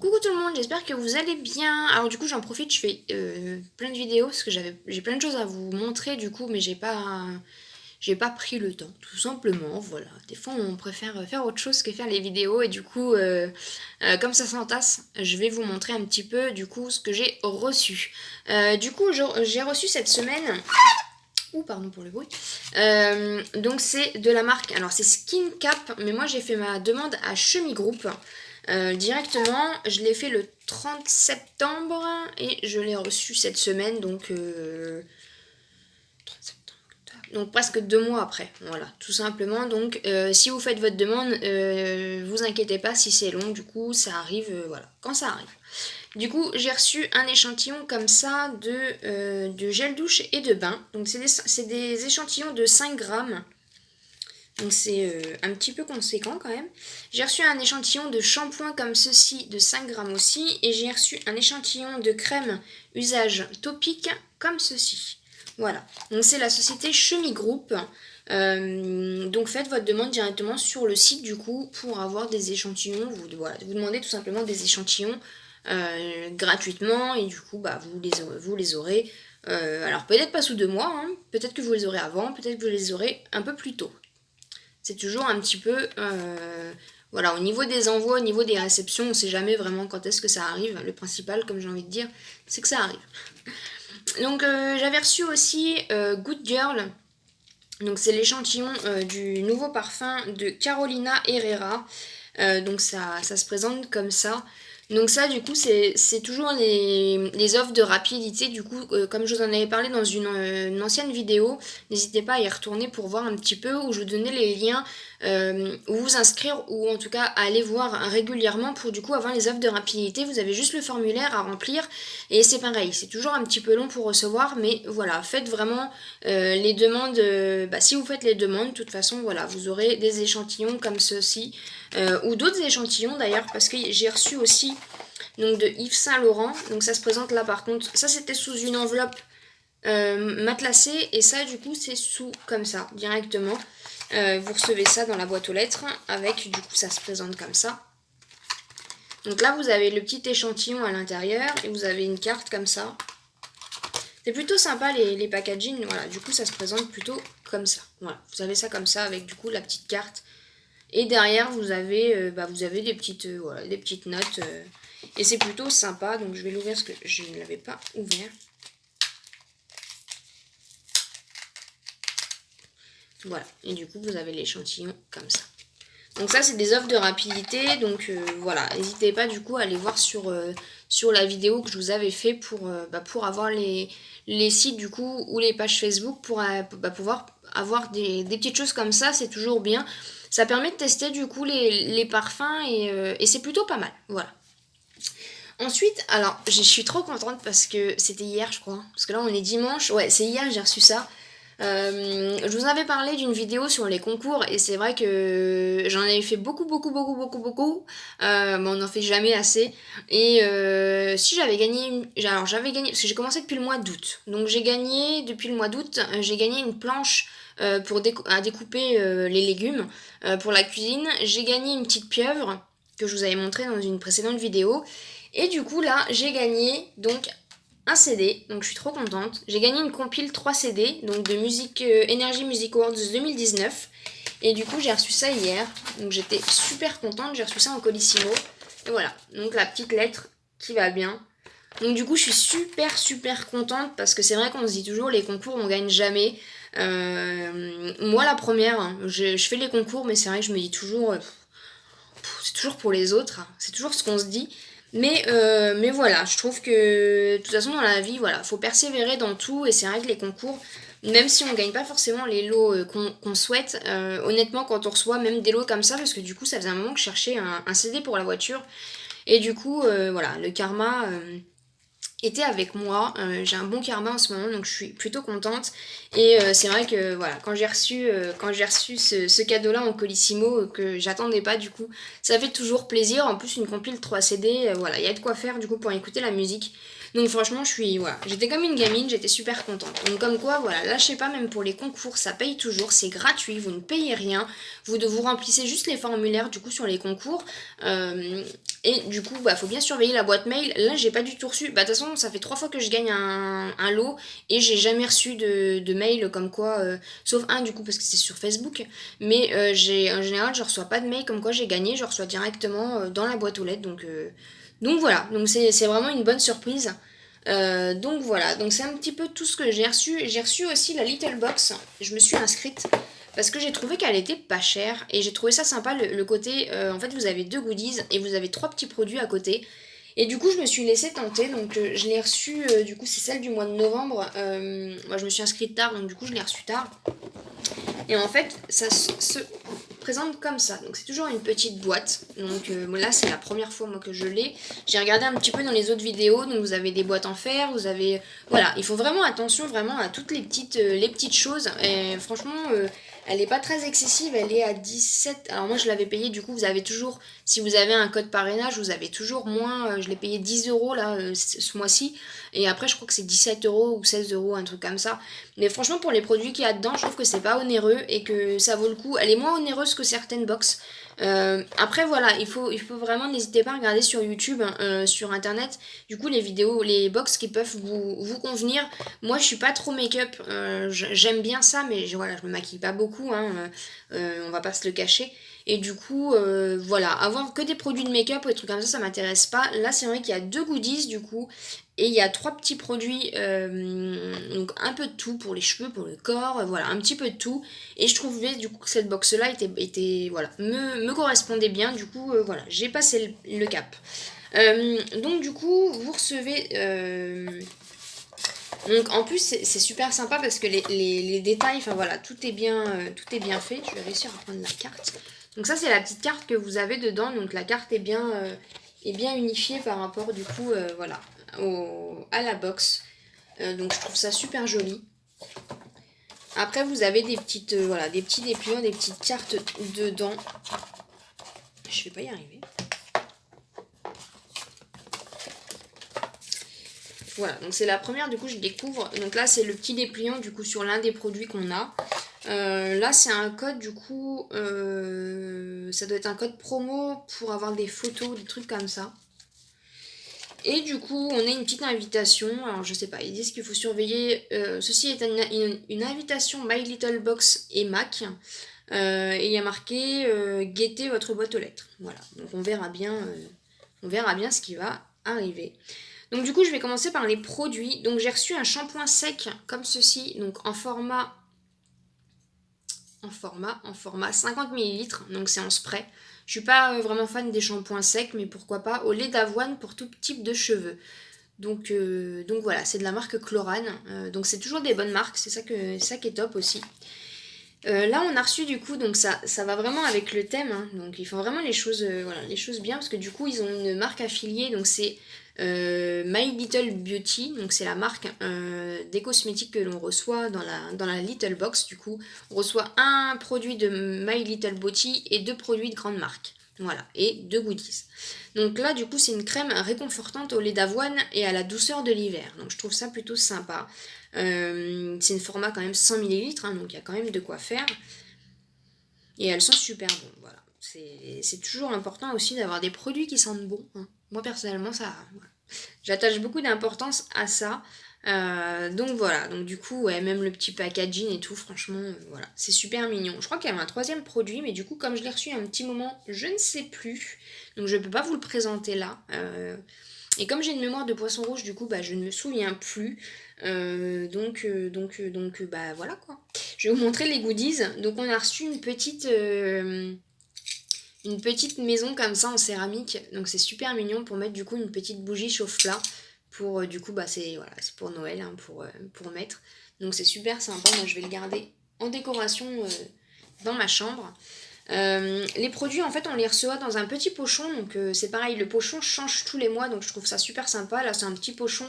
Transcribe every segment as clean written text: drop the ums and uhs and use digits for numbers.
Coucou tout le monde, j'espère que vous allez bien. Alors du coup j'en profite, je fais plein de vidéos parce que j'ai plein de choses à vous montrer du coup, mais j'ai pas pris le temps, tout simplement. Voilà, des fois on préfère faire autre chose que faire les vidéos et du coup comme ça s'entasse, je vais vous montrer un petit peu du coup ce que j'ai reçu. Du coup j'ai reçu cette semaine. Ouh, pardon pour le bruit. Donc c'est de la marque, alors c'est Skin Cap, mais moi j'ai fait ma demande à Chemi Group directement. Je l'ai fait le 30 septembre et je l'ai reçu cette semaine, donc presque 2 mois après. Voilà, tout simplement. Donc si vous faites votre demande, vous inquiétez pas si c'est long, du coup ça arrive, voilà, quand ça arrive. Du coup, j'ai reçu un échantillon comme ça de gel douche et de bain. Donc, c'est des échantillons de 5 grammes. Donc, c'est un petit peu conséquent quand même. J'ai reçu un échantillon de shampoing comme ceci de 5 grammes aussi. Et j'ai reçu un échantillon de crème usage topique comme ceci. Voilà. Donc, c'est la société Chemi Group. Donc faites votre demande directement sur le site du coup pour avoir des échantillons. Vous demandez tout simplement des échantillons gratuitement et du coup bah, vous les aurez. Alors peut-être pas sous 2 mois, hein, peut-être que vous les aurez avant, peut-être que vous les aurez un peu plus tôt. C'est toujours un petit peu... voilà, au niveau des envois, au niveau des réceptions, on ne sait jamais vraiment quand est-ce que ça arrive. Le principal, comme j'ai envie de dire, c'est que ça arrive. Donc j'avais reçu aussi Good Girl. Donc c'est l'échantillon du nouveau parfum de Carolina Herrera. Donc ça se présente comme ça. Donc ça du coup c'est toujours les offres de rapidité. Du coup comme je vous en avais parlé dans une ancienne vidéo, n'hésitez pas à y retourner pour voir un petit peu où je vous donnais les liens où vous inscrire ou en tout cas à aller voir régulièrement pour du coup avoir les offres de rapidité. Vous avez juste le formulaire à remplir et c'est pareil, c'est toujours un petit peu long pour recevoir, mais voilà, faites vraiment les demandes. Si vous faites les demandes, de toute façon, voilà, vous aurez des échantillons comme ceci ou d'autres échantillons d'ailleurs, parce que j'ai reçu aussi donc de Yves Saint Laurent. Donc ça se présente là par contre. Ça c'était sous une enveloppe matelassée et ça du coup c'est sous comme ça directement. Vous recevez ça dans la boîte aux lettres avec du coup ça se présente comme ça. Donc là vous avez le petit échantillon à l'intérieur et vous avez une carte comme ça. C'est plutôt sympa les packaging, voilà, du coup ça se présente plutôt comme ça. Voilà, vous avez ça comme ça avec du coup la petite carte. Et derrière vous avez des petites notes. Et c'est plutôt sympa, donc je vais l'ouvrir parce que je ne l'avais pas ouvert. Voilà, et du coup vous avez l'échantillon comme ça. Donc ça c'est des offres de rapidité, donc voilà, n'hésitez pas du coup à aller voir sur la vidéo que je vous avais fait pour avoir les sites du coup ou les pages Facebook pour pouvoir avoir des petites choses comme ça, c'est toujours bien. Ça permet de tester du coup les parfums et c'est plutôt pas mal, voilà. Ensuite, alors je suis trop contente parce que c'était hier je crois, parce que là on est dimanche, ouais c'est hier j'ai reçu ça. Je vous avais parlé d'une vidéo sur les concours et c'est vrai que j'en avais fait beaucoup, mais on n'en fait jamais assez. Et si j'avais gagné, alors j'avais gagné, parce que j'ai commencé depuis le mois d'août, donc j'ai gagné, depuis le mois d'août, j'ai gagné une planche à découper les légumes pour la cuisine. J'ai gagné une petite pieuvre que je vous avais montré dans une précédente vidéo. Et du coup là, j'ai gagné donc un CD, donc je suis trop contente. J'ai gagné une compile 3 CD, donc de musique Energy Music Awards 2019. Et du coup, j'ai reçu ça hier. Donc j'étais super contente, j'ai reçu ça en colissimo. Et voilà, donc la petite lettre qui va bien. Donc du coup, je suis super contente parce que c'est vrai qu'on se dit toujours les concours on gagne jamais. Moi la première, hein, je fais les concours, mais c'est vrai que je me dis toujours c'est toujours pour les autres, hein. C'est toujours ce qu'on se dit. Mais voilà, je trouve que de toute façon dans la vie, voilà, faut persévérer dans tout et c'est vrai que les concours, même si on gagne pas forcément les lots qu'on souhaite, honnêtement quand on reçoit même des lots comme ça, parce que du coup ça faisait un moment que je cherchais un CD pour la voiture et du coup voilà, le karma était avec moi. J'ai un bon karma en ce moment, donc je suis plutôt contente. Et c'est vrai que voilà, quand j'ai reçu ce cadeau-là en colissimo que j'attendais pas, du coup, ça fait toujours plaisir. En plus, une compile 3 CD, voilà, il y a de quoi faire du coup pour écouter la musique. Donc franchement, voilà, j'étais comme une gamine, j'étais super contente. Donc comme quoi, voilà, lâchez pas même pour les concours, ça paye toujours, c'est gratuit, vous ne payez rien, vous remplissez juste les formulaires du coup sur les concours. Et du coup, bah, faut bien surveiller la boîte mail. Là, j'ai pas du tout reçu. Bah, de toute façon, ça fait 3 fois que je gagne un lot et j'ai jamais reçu de mail comme quoi, sauf un du coup parce que c'est sur Facebook. Mais en général, je reçois pas de mail comme quoi j'ai gagné. Je reçois directement dans la boîte aux lettres. Donc voilà. Donc c'est vraiment une bonne surprise. Donc voilà. Donc c'est un petit peu tout ce que j'ai reçu. J'ai reçu aussi la Little Box. Je me suis inscrite parce que j'ai trouvé qu'elle était pas chère et j'ai trouvé ça sympa le côté en fait vous avez 2 goodies et vous avez 3 petits produits à côté et du coup je me suis laissée tenter donc je l'ai reçue du coup c'est celle du mois de novembre. Moi je me suis inscrite tard donc du coup je l'ai reçue tard et en fait ça se présente comme ça donc c'est toujours une petite boîte donc là c'est la première fois moi que je l'ai. J'ai regardé un petit peu dans les autres vidéos donc vous avez des boîtes en fer, vous avez voilà il faut vraiment attention vraiment à toutes les petites choses et franchement elle est pas très excessive, elle est à 17. Alors moi je l'avais payé, du coup vous avez toujours, si vous avez un code parrainage, vous avez toujours moins, je l'ai payé 10 € là ce mois-ci. Et après je crois que c'est 17 € ou 16 €, un truc comme ça. Mais franchement pour les produits qu'il y a dedans, je trouve que c'est pas onéreux et que ça vaut le coup. Elle est moins onéreuse que certaines box. Après voilà, il faut vraiment, n'hésitez pas à regarder sur YouTube, sur internet, du coup les vidéos, les box qui peuvent vous convenir. Moi je suis pas trop make-up, j'aime bien ça mais voilà, je me maquille pas beaucoup, hein, on va pas se le cacher. Et du coup, voilà, avoir que des produits de make-up ou des trucs comme ça m'intéresse pas. Là c'est vrai qu'il y a 2 goodies du coup, et il y a 3 petits produits, donc un peu de tout pour les cheveux, pour le corps, voilà, un petit peu de tout. Et je trouvais du coup que cette box-là voilà, me correspondait bien. Du coup, voilà, j'ai passé le cap. Donc du coup, vous recevez... donc en plus, c'est super sympa parce que les détails, enfin voilà, tout est bien fait. Je vais réussir à prendre la carte. Donc ça, c'est la petite carte que vous avez dedans. Donc la carte est bien unifiée par rapport du coup, voilà, à la box. Donc je trouve ça super joli. Après, vous avez des petites, voilà, des petits dépliants, des petites cartes dedans. Je vais pas y arriver. Voilà, donc c'est la première, du coup, je découvre. Donc là, c'est le petit dépliant, du coup, sur l'un des produits qu'on a. Là, c'est un code, du coup, ça doit être un code promo pour avoir des photos, des trucs comme ça. Et du coup, on a une petite invitation. Alors, je sais pas, ils disent qu'il faut surveiller. Ceci est une invitation My Little Box et Mac. Et il y a marqué guettez votre boîte aux lettres. Voilà, donc on verra bien ce qui va arriver. Donc du coup, je vais commencer par les produits. Donc j'ai reçu un shampoing sec comme ceci, donc en format 50 millilitres, donc c'est en spray. Je suis pas vraiment fan des shampoings secs, mais pourquoi pas, au lait d'avoine pour tout type de cheveux. Donc voilà, c'est de la marque Chlorane. Donc c'est toujours des bonnes marques, c'est ça qui est top aussi. Là on a reçu du coup, donc ça va vraiment avec le thème, hein. Donc ils font vraiment les choses, voilà, les choses bien, parce que du coup ils ont une marque affiliée, donc c'est My Little Beauty, donc c'est la marque des cosmétiques que l'on reçoit dans la Little Box. Du coup on reçoit un produit de My Little Beauty et 2 produits de grande marque. Voilà, et 2 goodies. Donc là, du coup, c'est une crème réconfortante au lait d'avoine et à la douceur de l'hiver. Donc je trouve ça plutôt sympa. C'est une format quand même 100 millilitres, hein, donc il y a quand même de quoi faire. Et elles sont super bonnes, voilà. C'est toujours important aussi d'avoir des produits qui sentent bon, hein. Moi, personnellement, ça... Voilà. J'attache beaucoup d'importance à ça. Donc voilà, donc du coup, ouais, même le petit packaging et tout, franchement, voilà, c'est super mignon. Je crois qu'il y avait un 3e produit, mais du coup, comme je l'ai reçu il y a un petit moment, je ne sais plus. Donc je ne peux pas vous le présenter là. Et comme j'ai une mémoire de poisson rouge, du coup, bah, je ne me souviens plus. Bah voilà quoi. Je vais vous montrer les goodies. Donc on a reçu une petite maison comme ça en céramique. Donc c'est super mignon pour mettre du coup une petite bougie chauffe-plat. Pour du coup, bah c'est voilà, c'est pour Noël, hein, pour mettre. Donc c'est super sympa. Moi je vais le garder en décoration dans ma chambre. Les produits en fait on les reçoit dans un petit pochon, donc c'est pareil, le pochon change tous les mois, donc je trouve ça super sympa. Là c'est un petit pochon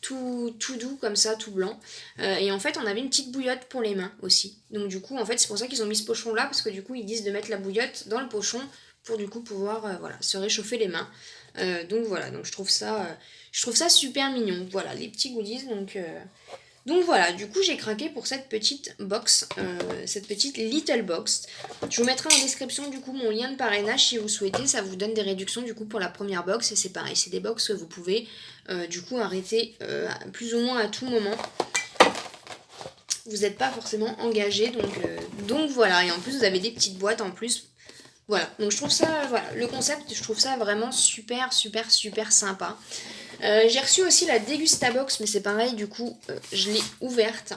tout doux comme ça, tout blanc, et en fait on avait une petite bouillotte pour les mains aussi, donc du coup en fait c'est pour ça qu'ils ont mis ce pochon là, parce que du coup ils disent de mettre la bouillotte dans le pochon pour du coup pouvoir voilà, se réchauffer les mains. Donc voilà, donc je trouve ça super mignon. Voilà les petits goodies, donc Donc voilà, du coup j'ai craqué pour cette petite box, cette petite little box. Je vous mettrai en description du coup mon lien de parrainage si vous souhaitez, ça vous donne des réductions du coup pour la première box et c'est pareil, c'est des box que vous pouvez du coup arrêter plus ou moins à tout moment. Vous n'êtes pas forcément engagé, donc voilà, et en plus vous avez des petites boîtes en plus. Voilà, donc je trouve ça, voilà, le concept, je trouve ça vraiment super sympa. J'ai reçu aussi la Degustabox, mais c'est pareil, du coup, je l'ai ouverte.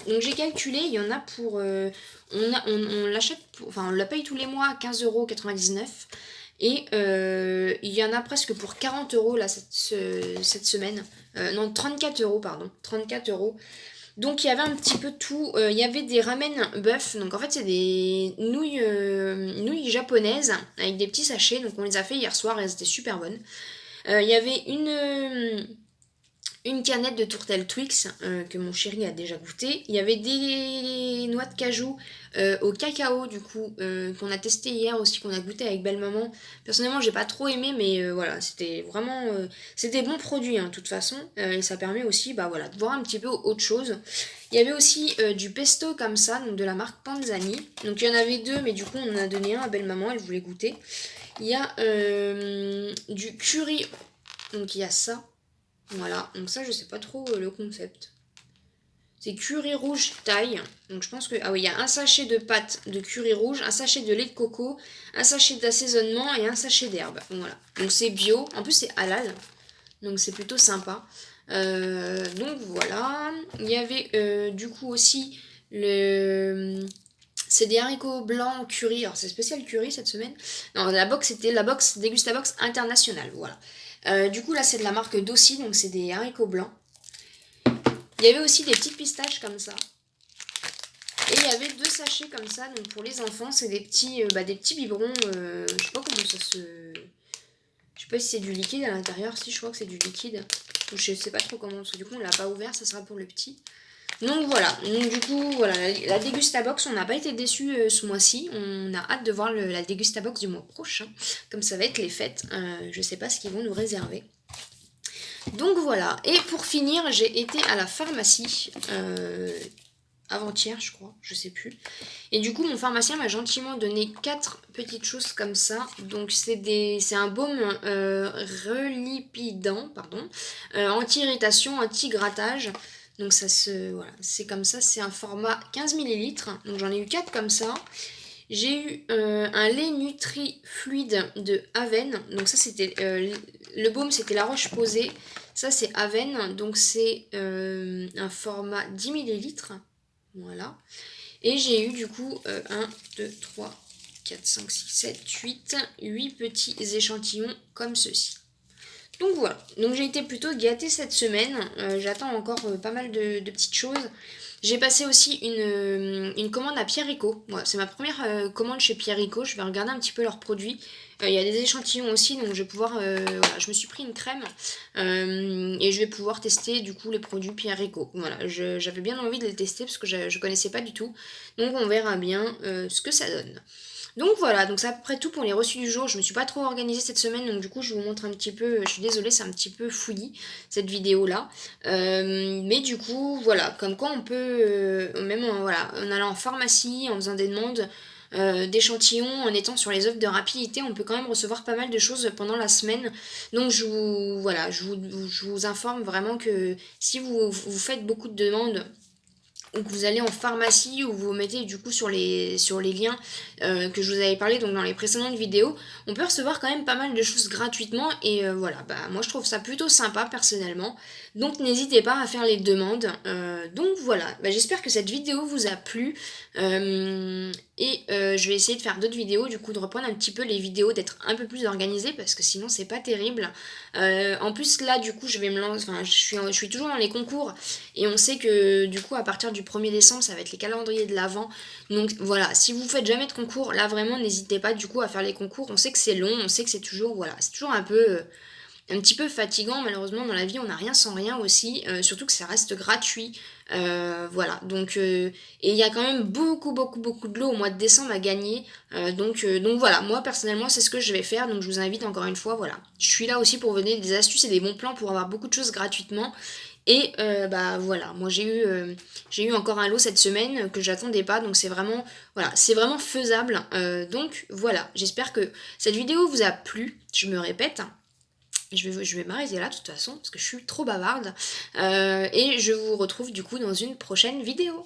Donc j'ai calculé, il y en a pour... on l'achète, enfin on la paye tous les mois à 15,99 €. Et il y en a presque pour 40 € là cette semaine. Non, 34 € pardon, 34 €. Donc il y avait un petit peu tout. Il y avait des ramen bœuf. Donc en fait c'est des nouilles japonaises avec des petits sachets. Donc on les a fait hier soir et elles étaient super bonnes. Il y avait une canette de tourtelle Twix que mon chéri a déjà goûté. Il y avait des noix de cajou au cacao du coup qu'on a testé hier aussi, qu'on a goûté avec belle maman. Personnellement j'ai pas trop aimé mais voilà c'était vraiment c'était bon produit de toute façon et ça permet aussi bah voilà de voir un petit peu autre chose. Il y avait aussi du pesto comme ça donc de la marque Panzani. Donc il y en avait deux mais du coup on en a donné un à belle maman, elle voulait goûter. Il y a du curry, donc il y a ça. Voilà, donc ça je sais pas trop le concept. C'est curry rouge thaï. Donc je pense que... Ah oui, il y a un sachet de pâte de curry rouge, un sachet de lait de coco, un sachet d'assaisonnement et un sachet d'herbe. Voilà. Donc c'est bio, en plus c'est halal. Donc c'est plutôt sympa. Donc voilà. Il y avait du coup aussi le... C'est des haricots blancs curry. Alors c'est spécial curry cette semaine. Non, la box c'était la box Degustabox internationale. Voilà. Du coup là c'est de la marque Dossi, donc c'est des haricots blancs. Il y avait aussi des petites pistaches comme ça. Et il y avait deux sachets comme ça, donc pour les enfants c'est des petits biberons, je sais pas comment ça se... Je sais pas si c'est du liquide à l'intérieur, si je crois que c'est du liquide. Je sais pas trop comment, parce que du coup on l'a pas ouvert, ça sera pour le petit. Donc voilà, donc du coup voilà, la Degustabox, on n'a pas été déçus ce mois-ci, on a hâte de voir la Degustabox du mois prochain, comme ça va être les fêtes, je sais pas ce qu'ils vont nous réserver. Donc voilà, et pour finir, j'ai été à la pharmacie, avant-hier je crois, je sais plus. Et du coup mon pharmacien m'a gentiment donné 4 petites choses comme ça. Donc c'est un baume relipidant, pardon, anti-irritation, anti-grattage. Donc ça voilà, c'est comme ça, c'est un format 15 ml. Donc j'en ai eu 4 comme ça. J'ai eu un lait nutri fluide de Aven. Donc ça c'était le baume, c'était la roche posée. Ça c'est Aven, donc c'est un format 10 ml. Voilà. Et j'ai eu du coup 1, 2, 3, 4, 5, 6, 7, 8 petits échantillons comme ceci. Donc voilà, donc j'ai été plutôt gâtée cette semaine, j'attends encore pas mal de petites choses. J'ai passé aussi une commande à Pierrico, voilà, c'est ma première commande chez Pierrico, je vais regarder un petit peu leurs produits. Il y a des échantillons aussi, donc je vais pouvoir, voilà, je me suis pris une crème et je vais pouvoir tester du coup les produits Pierrico. Voilà, j'avais bien envie de les tester parce que je connaissais pas du tout, donc on verra bien ce que ça donne. Donc voilà, donc c'est à peu près tout pour les reçus du jour. Je me suis pas trop organisée cette semaine, donc du coup je vous montre un petit peu, je suis désolée, c'est un petit peu fouillis cette vidéo là. Mais du coup voilà, comme quoi on peut, même voilà, en allant en pharmacie, en faisant des demandes d'échantillons, en étant sur les offres de rapidité, on peut quand même recevoir pas mal de choses pendant la semaine. Donc voilà, je vous informe vraiment que si vous faites beaucoup de demandes, ou que vous allez en pharmacie ou vous mettez du coup sur les liens que je vous avais parlé donc dans les précédentes vidéos, on peut recevoir quand même pas mal de choses gratuitement et voilà, bah moi je trouve ça plutôt sympa personnellement, donc n'hésitez pas à faire les demandes. Donc voilà, bah, j'espère que cette vidéo vous a plu et je vais essayer de faire d'autres vidéos, du coup de reprendre un petit peu les vidéos, d'être un peu plus organisée parce que sinon c'est pas terrible. En plus là du coup je vais me lancer, enfin je suis toujours dans les concours et on sait que du coup à partir du 1er décembre ça va être les calendriers de l'Avent. Donc voilà, si vous faites jamais de concours, là vraiment n'hésitez pas du coup à faire les concours. On sait que c'est long, on sait que c'est toujours, voilà, c'est toujours un petit peu fatigant. Malheureusement, dans la vie, on n'a rien sans rien aussi, surtout que ça reste gratuit. Voilà, donc et il y a quand même beaucoup de lots au mois de décembre à gagner. Donc voilà, moi personnellement, c'est ce que je vais faire. Donc je vous invite encore une fois, voilà. Je suis là aussi pour vous donner des astuces et des bons plans pour avoir beaucoup de choses gratuitement. Et bah voilà, moi j'ai eu encore un lot cette semaine que j'attendais pas, donc c'est vraiment voilà, c'est vraiment faisable. Donc voilà, j'espère que cette vidéo vous a plu. Je me répète, je vais m'arrêter là de toute façon parce que je suis trop bavarde. Et je vous retrouve du coup dans une prochaine vidéo.